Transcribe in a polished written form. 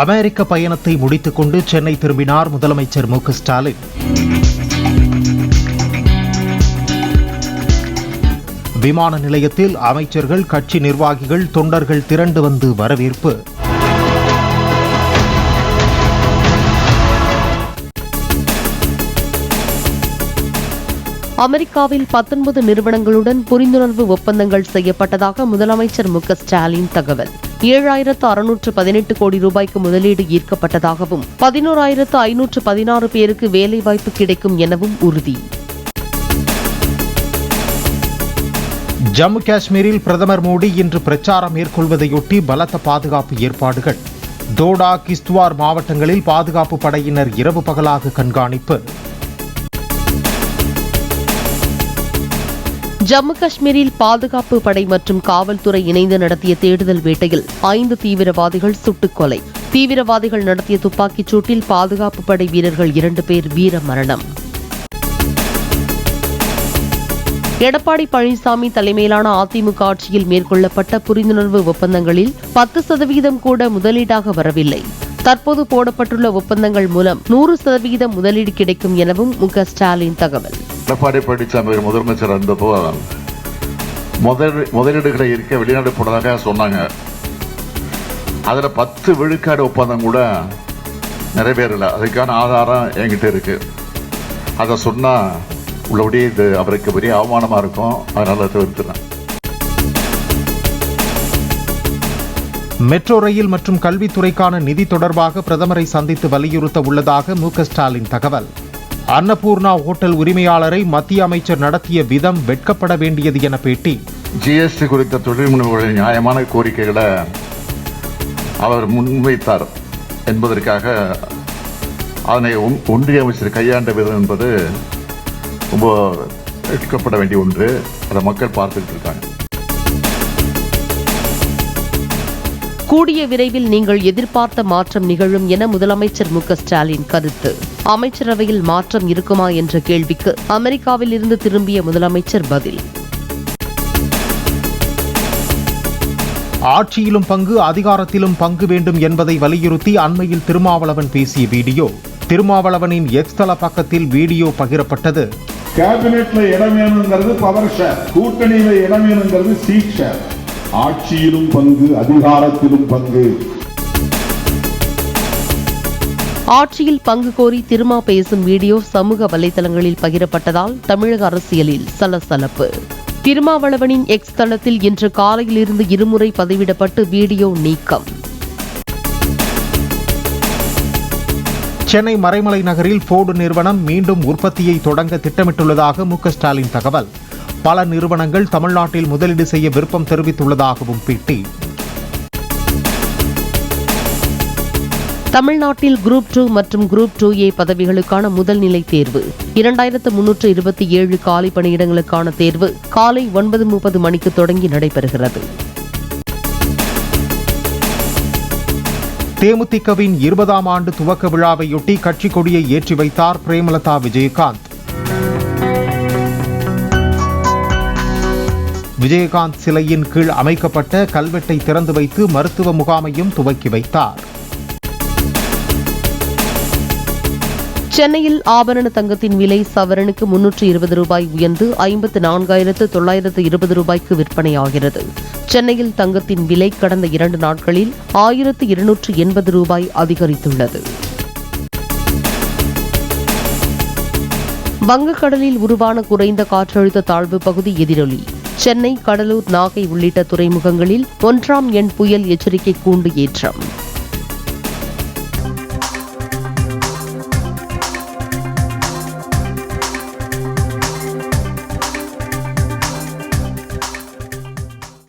அமெரிக்க பயணத்தை முடித்துக் கொண்டு சென்னை திரும்பினார் முதலமைச்சர் மு க ஸ்டாலின். விமான நிலையத்தில் அமைச்சர்கள், கட்சி நிர்வாகிகள், தொண்டர்கள் திரண்டு வந்து வரவேற்பு. அமெரிக்காவில் 19 நிறுவனங்களுடன் புரிந்துணர்வு ஒப்பந்தங்கள் செய்யப்பட்டதாக முதலமைச்சர் மு க ஸ்டாலின் தகவல். 7,618 கோடி ரூபாய்க்கு முதலீடு ஈர்க்கப்பட்டதாகவும் 11,516 பேருக்கு வேலைவாய்ப்பு கிடைக்கும் எனவும் உறுதி. ஜம்மு காஷ்மீரில் பிரதமர் மோடி இன்று பிரச்சாரம் மேற்கொள்வதையொட்டி பலத்த பாதுகாப்பு ஏற்பாடுகள். தோடா, கிஸ்துவார் மாவட்டங்களில் பாதுகாப்பு படையினர் இரவு பகலாக கண்காணிப்பு. ஜம்மு காஷ்மீரில் பாதுகாப்பு படை மற்றும் காவல்துறை இணைந்து நடத்திய தேடுதல் வேட்டையில் 5 தீவிரவாதிகள் சுட்டுக் கொலை. தீவிரவாதிகள் நடத்திய துப்பாக்கிச் சூட்டில் பாதுகாப்பு படை வீரர்கள் 2 பேர் வீரமரணம். எடப்பாடி பழனிசாமி தலைமையிலான அதிமுக ஆட்சியில் மேற்கொள்ளப்பட்ட புரிந்துணர்வு ஒப்பந்தங்களில் 10% கூட முதலீடாக வரவில்லை. தற்போது போடப்பட்டுள்ள ஒப்பந்தங்கள் மூலம் 100% முதலீடு கிடைக்கும் எனவும் மு க ஸ்டாலின் தகவல். எடப்பாடி பழனிசாமி முதலமைச்சர் இருந்தப்போ முதலீடுகளை இருக்க வெளிநாடு போனதாக சொன்னாங்க. அதில் 10 விழுக்காடு ஒப்பந்தம் கூட நிறைவேறல. அதுக்கான ஆதாரம் என்கிட்ட இருக்கு. அதை சொன்னா உள்ளபடியே இது அவருக்கு பெரிய அவமானமா இருக்கும். அதனால தவிர்த்துறேன். மெட்ரோ ரயில் மற்றும் கல்வித்துறைக்கான நிதி தொடர்பாக பிரதமரை சந்தித்து வலியுறுத்த உள்ளதாக மு க ஸ்டாலின் தகவல். அன்னபூர்ணா ஓட்டல் உரிமையாளரை மத்திய அமைச்சர் நடத்திய விதம் வெட்கப்பட வேண்டியது என பேட்டி. ஜிஎஸ்டி குறித்த தொழில் முனைவோர்களின் நியாயமான கோரிக்கைகளை அவர் முன்வைத்தார் என்பதற்காக அதனை ஒன்றிய அமைச்சர் கையாண்ட விதம் என்பது ரொம்ப வெட்கப்பட வேண்டிய ஒன்று. அதை மக்கள் பார்த்துட்டு இருக்காங்க. கூடிய விரைவில் நீங்கள் எதிர்பார்த்த மாற்றம் நிகழும் என முதலமைச்சர் மு க ஸ்டாலின் கருத்து. அமைச்சரவையில் மாற்றம் இருக்குமா என்ற கேள்விக்கு அமெரிக்காவில் இருந்து திரும்பிய முதலமைச்சர் பதில். ஆட்சியிலும் பங்கு, அதிகாரத்திலும் பங்கு வேண்டும் என்பதை வலியுறுத்தி அண்மையில் திருமாவளவன் பேசிய வீடியோ. திருமாவளவனின் எக்ஸ் தள பக்கத்தில் வீடியோ பகிரப்பட்டது. கேபினெட்ல இடம் வேணுங்கிறது பவர் ஷேர், கூட்டணியில இடம் வேணுங்கிறது சீட் ஷேர். ஆட்சியிலும் பங்கு, அதிகாரத்திலும் பங்கு. ஆட்சியில் பங்கு கோரி திருமா பேசும் வீடியோ சமூக வலைதளங்களில் பகிரப்பட்டதால் தமிழக அரசியலில் சலசலப்பு. திருமாவளவனின் எக்ஸ் தளத்தில் இன்று காலையிலிருந்து இருமுறை பதிவிடப்பட்டு வீடியோ நீக்கம். சென்னை மறைமலை நகரில் போர்டு நிறுவனம் மீண்டும் உற்பத்தியை தொடங்க திட்டமிட்டுள்ளதாக மு க ஸ்டாலின் தகவல். பல நிறுவனங்கள் தமிழ்நாட்டில் முதலீடு செய்ய விருப்பம் தெரிவித்துள்ளதாகவும் பேட்டி. தமிழ்நாட்டில் குரூப் 2 மற்றும் குரூப் 2A பதவிகளுக்கான முதல் நிலை தேர்வு. 2327 காலி பணியிடங்களுக்கான தேர்வு காலை 9:30 மணிக்கு தொடங்கி நடைபெறுகிறது. தேமுதிகவின் 20ஆம் ஆண்டு துவக்க விழாவையொட்டி கட்சி கொடியை ஏற்றி வைத்தார் பிரேமலதா விஜயகாந்த். விஜயகாந்த் சிலையின் கீழ் அமைக்கப்பட்ட கல்வெட்டை திறந்து வைத்து மருத்துவ முகாமையும் துவக்கி வைத்தார். சென்னையில் ஆபரண தங்கத்தின் விலை சவரனுக்கு 320 ரூபாய் உயர்ந்து 54,920 ரூபாய்க்கு விற்பனையாகிறது. சென்னையில் தங்கத்தின் விலை கடந்த 2 நாட்களில் 1,280 ரூபாய் அதிகரித்துள்ளது. வங்கக்கடலில் உருவான குறைந்த காற்றழுத்த தாழ்வு பகுதி எதிரொலி. சென்னை, கடலூர், நாகை உள்ளிட்ட துறைமுகங்களில் 1ஆம் எண் புயல் எச்சரிக்கை கூண்டு ஏற்றம்.